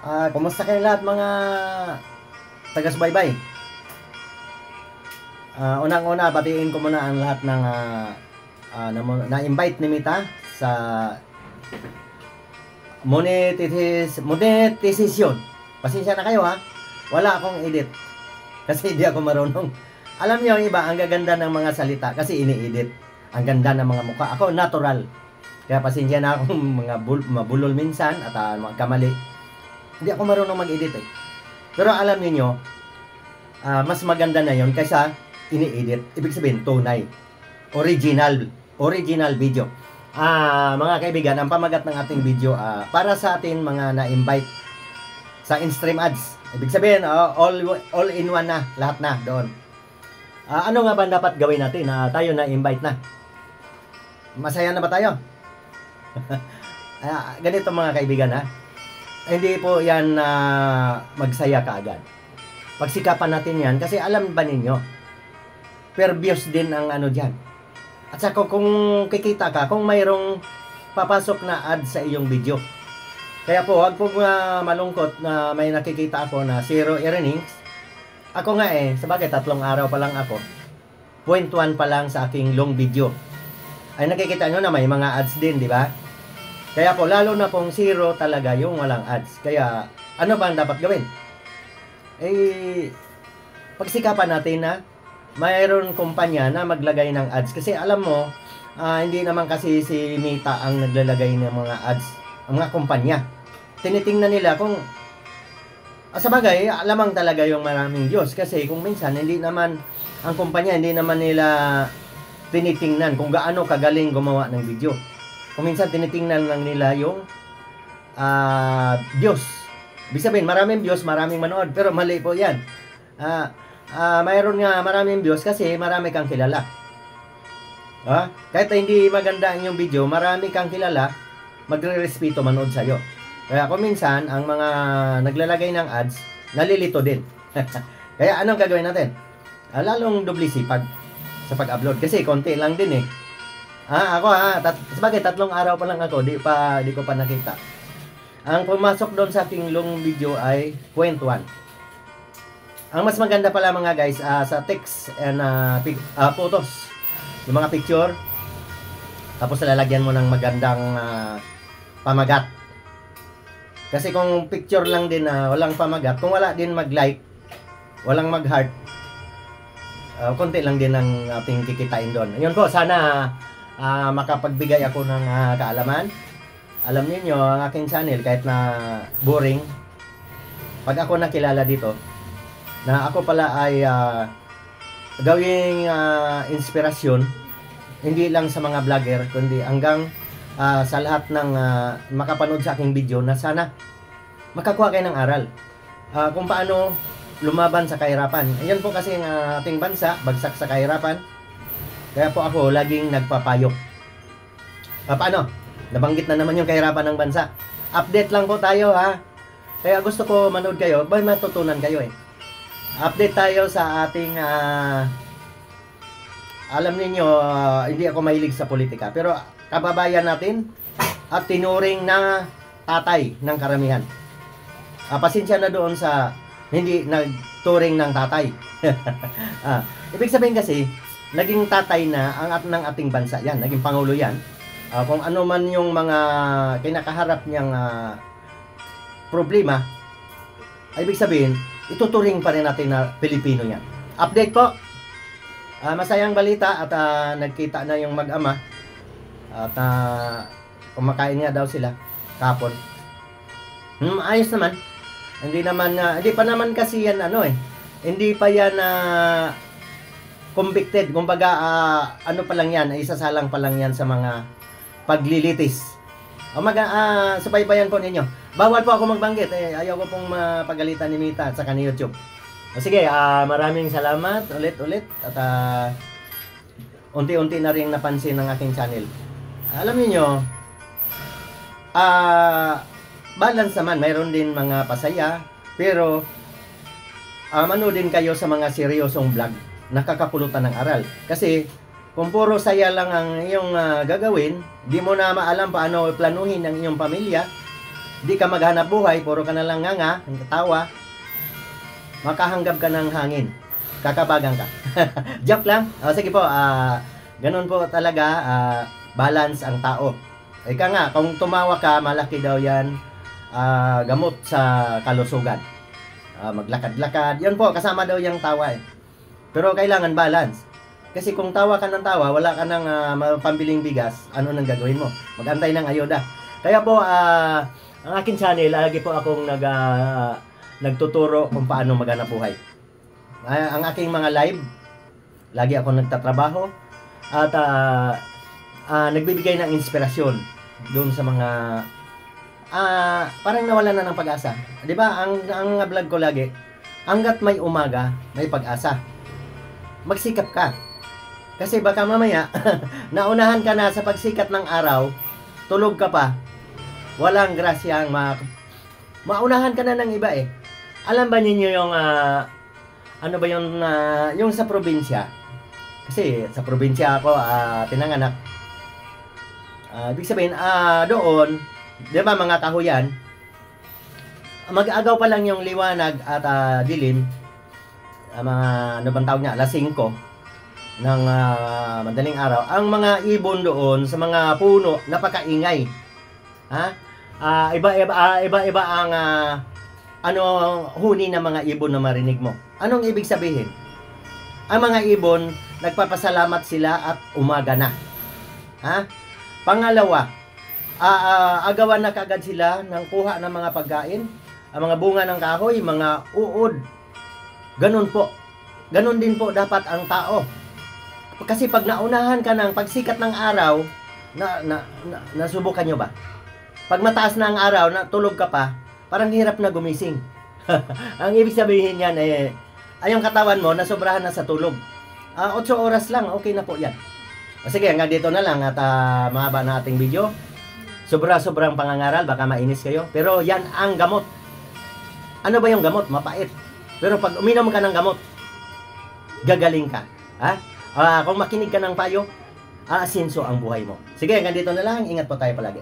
Kumusta kayo lahat mga taga-subaybay? Unang-una, batiin ko muna ang lahat ng na-invite ni Mita sa monetization. Pasensya na kayo ha. Wala akong edit. Kasi hindi ako marunong. Alam niyo yung iba, ang gaganda ng mga salita kasi ini-edit. Ang ganda ng mga mukha. Ako natural. Kaya pasensya na akong mga mabulol minsan at mga kamali. Hindi ako marunong mag-edit eh. Pero alam niyo, mas maganda na yon kaysa ini-edit. Ibig sabihin, tunay. Original video. Mga kaibigan, ang pamagat ng ating video para sa atin mga na-invite sa in-stream ads. Ibig sabihin, all in one na, lahat na doon. Ano nga ba dapat gawin natin na tayo na-invite na? Masaya na ba tayo? Ganito mga kaibigan ha. Hindi po yan magsaya kaagad. Pagsikapan natin yan kasi alam ba ninyo, per views din ang ano dyan. At saka kung kikita ka, kung mayroong papasok na ad sa iyong video. Kaya po, huwag po malungkot na may nakikita ako na zero earnings. Ako nga sabagay 3 araw pa lang ako. 0.1 pa lang sa aking long video. Ay nakikita nyo na may mga ads din, di ba? Kaya po, lalo na pong zero talaga yung walang ads. Kaya, ano ba ang dapat gawin? Pagsikapan natin na mayroon kumpanya na maglagay ng ads. Kasi alam mo, hindi naman kasi si Mita ang naglalagay ng mga ads. Ang mga kumpanya. Tinitingnan nila kung sa bagay, alamang talaga yung maraming Diyos. Kasi kung minsan, hindi naman ang kumpanya, hindi naman nila tinitingnan kung gaano kagaling gumawa ng video. Kung minsan, tinitingnan lang nila yung Diyos. Ibig sabihin, maraming Diyos, maraming manood. Pero mali po yan. Mayroon nga maraming views kasi marami kang kilala. Kahit hindi maganda ang iyong video, marami kang kilala, magre-respeto manood sa'yo. Kaya kung minsan, ang mga naglalagay ng ads, nalilito din. Kaya anong gagawin natin? Lalong doble sipag sa pag-upload. Kasi konti lang din ako sabagay 3 araw pa lang ako, di ko pa nakita. Ang pumasok doon sa ating long video ay 0.1. Ang mas maganda pala mga guys, sa text and photos, yung mga picture, tapos lalagyan mo ng magandang pamagat. Kasi kung picture lang din walang pamagat, kung wala din mag-like, walang mag-heart, konti lang din ang ating kikitain doon. Yun po, sana makapagbigay ako ng kaalaman. Alam niyo ang aking channel, kahit na boring, pag ako nakilala dito, na ako pala ay gawing inspirasyon, hindi lang sa mga vlogger, kundi hanggang sa lahat ng makapanood sa aking video na sana makakuha kayo ng aral. Kung paano lumaban sa kahirapan. Ayan po kasi ang ating bansa, bagsak sa kahirapan. Kaya po ako laging nagpapayo. Paano? Nabanggit na naman yung kahirapan ng bansa. Update lang po tayo ha. Kaya gusto ko manood kayo, may matutunan kayo Update tayo sa ating alam niyo hindi ako mahilig sa politika, pero kababayan natin at tinuring na tatay ng karamihan. Pasensya na doon sa hindi nagturing ng tatay. Ibig sabihin kasi, naging tatay na ng ating bansa yan, naging pangulo yan. Kung ano man yung mga kinakaharap niyang problema, ibig sabihin, ituturing pa rin natin na Pilipino yan. Update po. Masayang balita at nagkita na yung mag-ama at kumakain nga daw sila kapon. Ayos naman. Hindi pa naman kasi yan hindi pa yan convicted. Kumbaga ano pa lang yan, isasalang pa lang yan sa mga paglilitis. Subaybayan po ninyo. Bawal po ako magbanggit ayaw ko pong mapagalitan ni Mita at saka ni YouTube. Sige, maraming salamat ulit at unti-unti na rin napansin ng aking channel. Alam niyo, balance naman, mayroon din mga pasaya, pero manoodin kayo sa mga seryosong vlog, nakakapulutan ng aral. Kasi kung puro saya lang ang iyong gagawin, di mo na maalam paano planuhin ang iyong pamilya, Di ka maghanap buhay, puro ka na lang nganga, tawa, makahanggap ka ng hangin. Kakabagan ka. Joke lang. O, sige po, ganun po talaga, balance ang tao. Ika nga, kung tumawa ka, malaki daw yan, gamot sa kalusugan. Maglakad-lakad, yun po, kasama daw yung tawa eh. Pero kailangan balance. Kasi kung tawa ka ng tawa, wala ka ng pambiling bigas, ano nang gagawin mo? Mag-antay ng ayuda. Kaya po, ang akin channel, lagi po akong nagtuturo kung paano maghanap buhay. Ang aking mga live, lagi ako nagtatrabaho at nagbibigay ng inspirasyon doon sa mga parang nawala na ng pag-asa. 'Di ba? Ang vlog ko lagi, hangga't may umaga, may pag-asa. Magsikap ka. Kasi baka mamaya naunahan ka na sa pagsikat ng araw, tulog ka pa. Walang grasyang maunahan ka na ng iba eh. Alam ba ninyo yung ano ba yung sa probinsya? Kasi sa probinsya ako pinanganak. Ibig sabihin doon, 'di ba mga kahuyan, mag-agaw pa lang yung liwanag at dilim, mga ano bang tawag niya, alas 5 ng madaling araw. Ang mga ibon doon sa mga puno, napakaingay. Iba-iba ang huni ng mga ibon na marinig mo. Anong ibig sabihin? Ang mga ibon, nagpapasalamat sila at umaga na. Pangalawa, agawan na kagad sila ng kuha ng mga pagkain, ang mga bunga ng kahoy, mga uod. Ganun po. Ganun din po dapat ang tao. Kasi pag naunahan ka ng pagsikat ng araw, nasubukan nyo ba? Pag mataas na ang araw, tulog ka pa, parang hirap na gumising. Ang ibig sabihin yan yung katawan mo, nasobrahan na sa tulog. 8 oras lang, okay na po yan. Sige, hanggang dito na lang at mahaba na ating video. Sobrang pangangaral, baka mainis kayo. Pero yan ang gamot. Ano ba yung gamot? Mapait. Pero pag uminom ka ng gamot, gagaling ka. Kung makinig ka ng payo, asinso ang buhay mo. Sige, hanggang dito na lang. Ingat po tayo palagi.